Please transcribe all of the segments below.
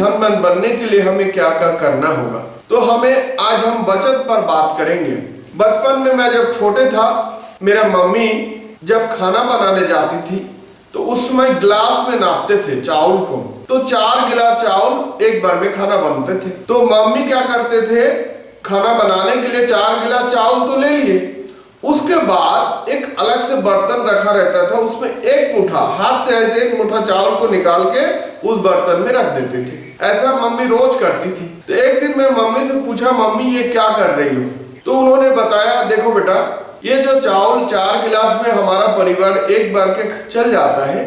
धनवान बनने के लिए हमें क्या क्या करना होगा। तो हमें आज हम बचत पर बात करेंगे। बचपन में मैं जब छोटे था, मेरा मम्मी जब खाना बनाने जाती थी तो उस समय गिलास में नापते थे चावल को, तो 4 गिलास चावल एक बार में खाना बनते थे। तो मम्मी क्या करते थे, खाना बनाने के लिए 4 गिलास चावल तो ले लिए, उसके बाद एक अलग से बर्तन रखा रहता था, उसमें एक मुट्ठा हाथ से ऐसे एक मुट्ठा चावल को निकाल के उस बर्तन में रख देते थे। ऐसा मम्मी रोज करती थी। तो एक दिन मैं मम्मी से पूछा, मम्मी ये क्या कर रही हो? तो उन्होंने बताया, देखो बेटा, ये जो चावल 4 गिलास में हमारा परिवार एक बार के चल जाता है,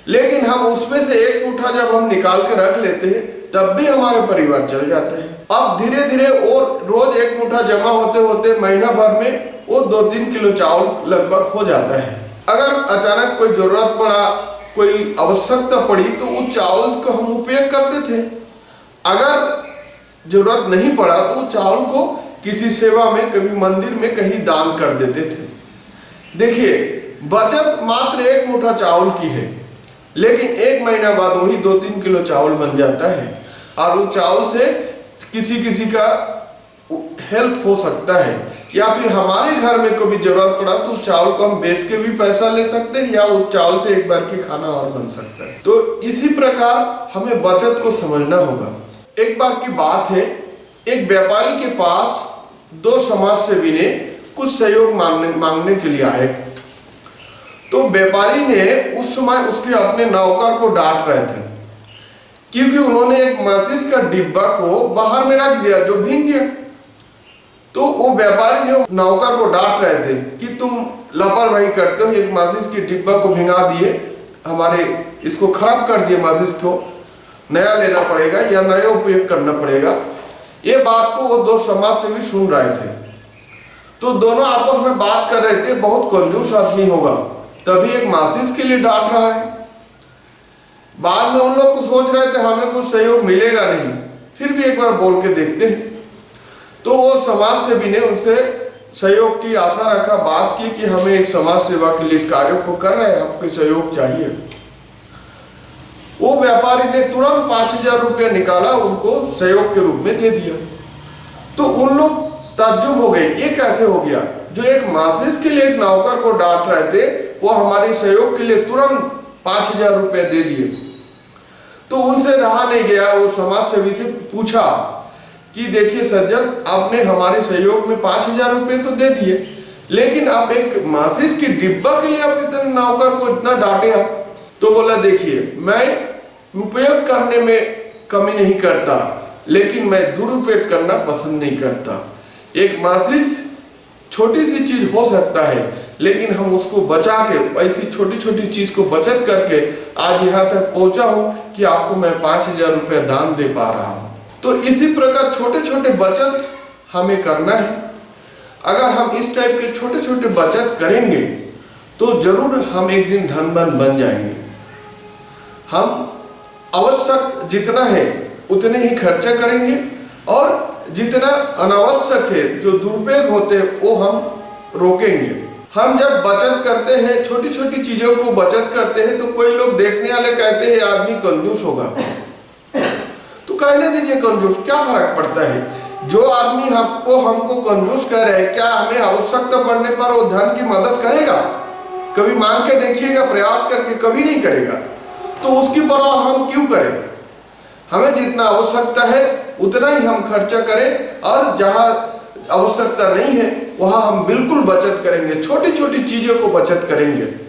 लेकिन हम उसमें से एक मुट्ठा जब हम निकाल के रख लेते हैं तब भी हमारा परिवार चल जाता है। अब धीरे धीरे और रोज एक मुट्ठा जमा होते होते महीना भर में वो 2-3 किलो चावल लगभग हो जाता है। अगर अचानक कोई जरूरत पड़ा, कोई आवश्यकता पड़ी तो उस चावल को हम उपयोग करते थे। अगर जरूरत नहीं पड़ा तो उस चावल को किसी सेवा में, कभी मंदिर में कहीं दान कर देते थे। देखिए, बचत मात्र एक मुट्ठा चावल की है, लेकिन एक महीना बाद वही 2-3 किलो चावल बन जाता है और उस चावल से किसी का हेल्प हो सकता है, या फिर हमारे घर में कभी जरूरत पड़ा तो चावल को हम बेच के भी पैसा ले सकते हैं, या उस चावल से एक बार की खाना और बन सकता है। तो इसी प्रकार हमें बचत को समझना होगा। एक बार की बात है, एक व्यापारी के पास 2 समाजसेवी ने कुछ सहयोग मांगने के लिए आए। तो व्यापारी ने उस समय उसके अपने नौकर को डांट रहे थे, क्योंकि उन्होंने एक माचिस का डिब्बा को बाहर में रख दिया जो भीग गया। तो वो व्यापारी ने नौकर को डांट रहे थे कि तुम लापरवाही करते हो, एक माचिस के डिब्बा को भिंगा दिए, हमारे इसको खराब कर दिए, माचिस को नया लेना पड़ेगा या नया उपयोग करना पड़ेगा। ये बात को वो 2 समाजसेवी सुन रहे थे। तो दोनों आपस में बात कर रहे थे, बहुत कंजूस आदमी होगा तभी एक माचिस के लिए डांट रहा है। बाद में उन लोग तो सोच रहे थे हमें कुछ सहयोग मिलेगा नहीं, फिर भी एक बार बोल के देखते हैं। तो वो समाज सेवी ने उनसे सहयोग की आशा रखा, बात की कि हमें एक समाज सेवा के लिए इस कार्य को कर रहे हैं, आपको सहयोग चाहिए। वो व्यापारी ने तुरंत 5,000 रुपया निकाला, उनको सहयोग के रूप में दे दिया। तो उन लोग ताज्जुब हो गए, ये कैसे हो गया? जो एक माचिस के लिए एक नौकर को डांट रहे थे, वो हमारे सहयोग के लिए तुरंत 5,000 रुपया दे दिए। तो उनसे रहा नहीं गया, वो समाज सेवी से पूछा कि देखिए सज्जन, आपने हमारे सहयोग में 5,000 रुपये तो दे दिए, लेकिन आप एक माचिस की डिब्बा के लिए आप इतने नौकर को इतना डांटे आप। तो बोला, देखिए, मैं उपयोग करने में कमी नहीं करता, लेकिन मैं दुरुपयोग करना पसंद नहीं करता। एक माचिस छोटी सी चीज हो सकता है, लेकिन हम उसको बचा के, ऐसी छोटी छोटी चीज को बचत करके आज यहाँ तक पहुंचा हूँ कि आपको मैं 5,000 रुपया दान दे पा रहा हूँ। तो इसी प्रकार छोटे छोटे बचत हमें करना है। अगर हम इस टाइप के छोटे छोटे बचत करेंगे तो जरूर हम एक दिन धनवान बन जाएंगे। हम आवश्यक जितना है उतने ही खर्चा करेंगे, और जितना अनावश्यक है, जो दुरुपयोग होते हैं, वो हम रोकेंगे। हम जब बचत करते हैं, छोटी छोटी चीजों को बचत करते हैं, तो कोई लोग देखने वाले कहते हैं आदमी कंजूस होगा। तो कहने दीजिए, कंजूस क्या फर्क पड़ता है? जो आदमी हमको कंजूस कह रहे हैं, क्या हमें आवश्यकता पड़ने पर वो धन की मदद करेगा? कभी मांग के देखिएगा, प्रयास करके, कभी नहीं करेगा। तो उसकी परवाह हम क्यों करें? हमें जितना आवश्यकता है उतना ही हम खर्चा करें, और जहाँ आवश्यकता नहीं है वहाँ हम बिल्कुल बचत करेंगे, छोटी छोटी चीजों को बचत करेंगे।